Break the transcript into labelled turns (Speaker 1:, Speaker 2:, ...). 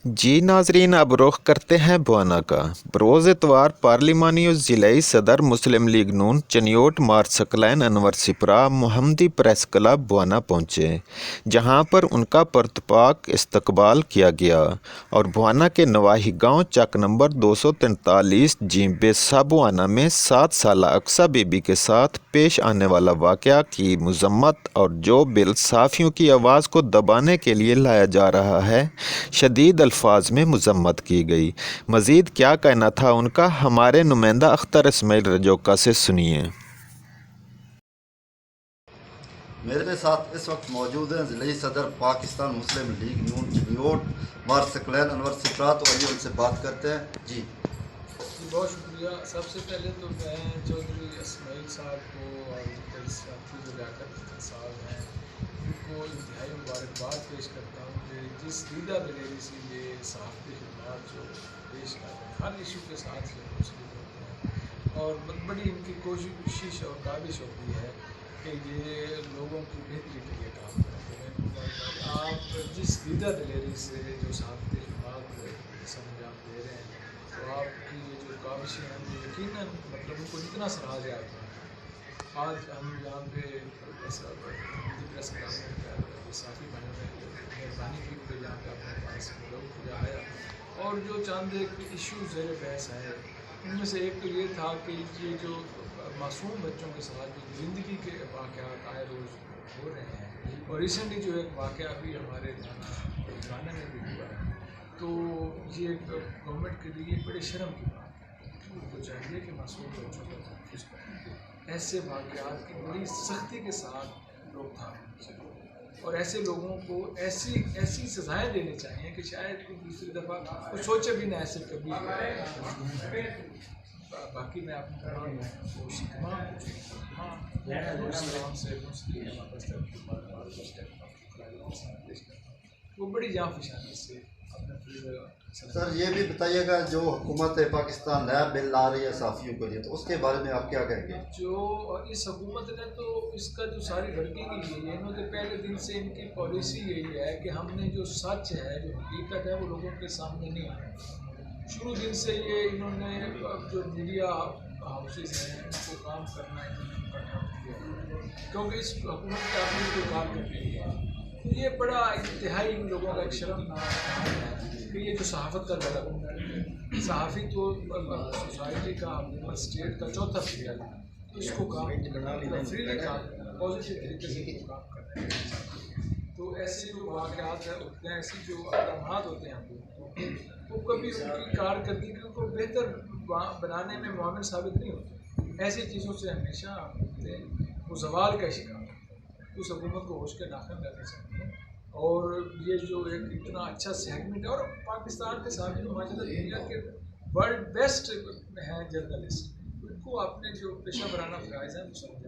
Speaker 1: जी नाजरीन, अब रुख करते हैं बवाना का। बरोज़ इतवार पार्लिमानी और ज़िलाई सदर मुस्लिम लीग नून चनियोट मार्च सकलैन अनवर सिपरा मोहम्मदी प्रेस क्लब बवाना पहुँचे, जहाँ पर उनका परतपाक इस्तकबाल किया गया और बवाना के नवाही गांव चक नंबर 243 जीम बेसा बवाना में 7 साला अक्सा बीबी के साथ पेश आने वाला वाक़या की मज़म्मत और जो बिल सहाफ़ियों की आवाज़ को दबाने के लिए लाया जा रहा है, शदीद अल्फाज में मज़म्मत की गई। मज़ीद क्या कहना था उनका, हमारे नुमाइंदा अख्तर इस्माइल रजौका से सुनिए।
Speaker 2: मेरे साथ इस वक्त मौजूद हैं ज़िले सदर पाकिस्तान मुस्लिम लीग नून चनियोट मार सकलैन अनवर सिपरा। तो आइए उनसे बात करते हैं। जी
Speaker 3: बहुत शुक्रिया। सबसे पहले तो मैं चौधरी इस्माइल साहब को और उनके साथी जो लियाकत साहब हैं उनको इंतहाई मुबारकबाद पेश करता हूँ कि जिस दीदा दलेरी से ये सहाफ़ती खिदमत जो पेश कर रहे हैं हर इशू के साथ ये मुस्लिम होते हैं और बड़ी इनकी कोशिश और काबिश होती है कि ये लोगों की बेहतरी के लिए काम करते हैं। आप जिस दीदा दलेरी से जो सहाफ़ती खिदमत संजाम दे रहे हैं तो आपकी ये जो काविशें हैं वो यकीनन मतलब उनको जितना सराहा जाए। आज हम यहाँ पे प्रेस क्लब में साथी भाइयों ने मेहरबानी की कि यहाँ पे अपने पास लोग खुदा आया और जो चंद एक इशू ज़ेर बहस है उनमें से एक तो ये था कि ये जो मासूम बच्चों के साथ जो ज़िंदगी के वाक़यात आए रोज़ हो रहे हैं और रिसेंटली जो एक वाक़या भी हमारे थाना में भी हुआ है, तो ये गवर्नमेंट के लिए बड़े शर्म की बात है। उनको चाहिए कि मासूम बच्चों को तहफ़्फ़ुज़ करें, ऐसे वाक़यात की बड़ी सख्ती के साथ रोकथाम और ऐसे लोगों को ऐसी सज़ाएँ देनी चाहिए कि शायद कोई दूसरी दफ़ा वो सोचे भी ना ऐसे कभी। बाकी मैं अपने तमाम से वो बड़ी जाँफशानी से
Speaker 2: सर, ये भी बताइएगा जो हुकूमत पाकिस्तान नया बिल ला रही है सहाफ़ियों के लिए, तो उसके बारे में आप क्या कहेंगे?
Speaker 3: जो इस हुकूमत ने तो इसका जो सारी भड़की की गई है, इन्होंने पहले दिन से इनकी पॉलिसी यही है कि हमने जो सच है जो हकीकत है वो लोगों के सामने नहीं आना। शुरू दिन से ये इन्होंने जो मीडिया हाउसेज हैं उनको काम करना क्योंकि इस हुकूमत के आदमी को काम करने है। तो ये बड़ा इंतहाई इन लोगों का एक शर्मनाक है कि ये जो सहाफ़त का गलत सहाफ़ी तो सोसाइटी का स्टेट का चौथा फिगर है, तो इसको काम फ्रीली काम पॉजिटिव तरीके से काम करना है। तो ऐसे जो वाक़यात होते हैं, ऐसी जो अक़दामात होते हैं वो कभी उनकी कारकर्दगी को बेहतर बनाने में मुआविन साबित नहीं होते। ऐसी चीज़ों से हमेशा वो ज़वाल का शिकार उस हुकूमत को होश के नाखन करने चाहिए। और ये जो एक इतना अच्छा सेगमेंट है और पाकिस्तान के साथ जो दुनिया के वर्ल्ड बेस्ट हैं जर्नलिस्ट, उनको अपने जो पेशा वराना फ़राइज़ हैं वो समझा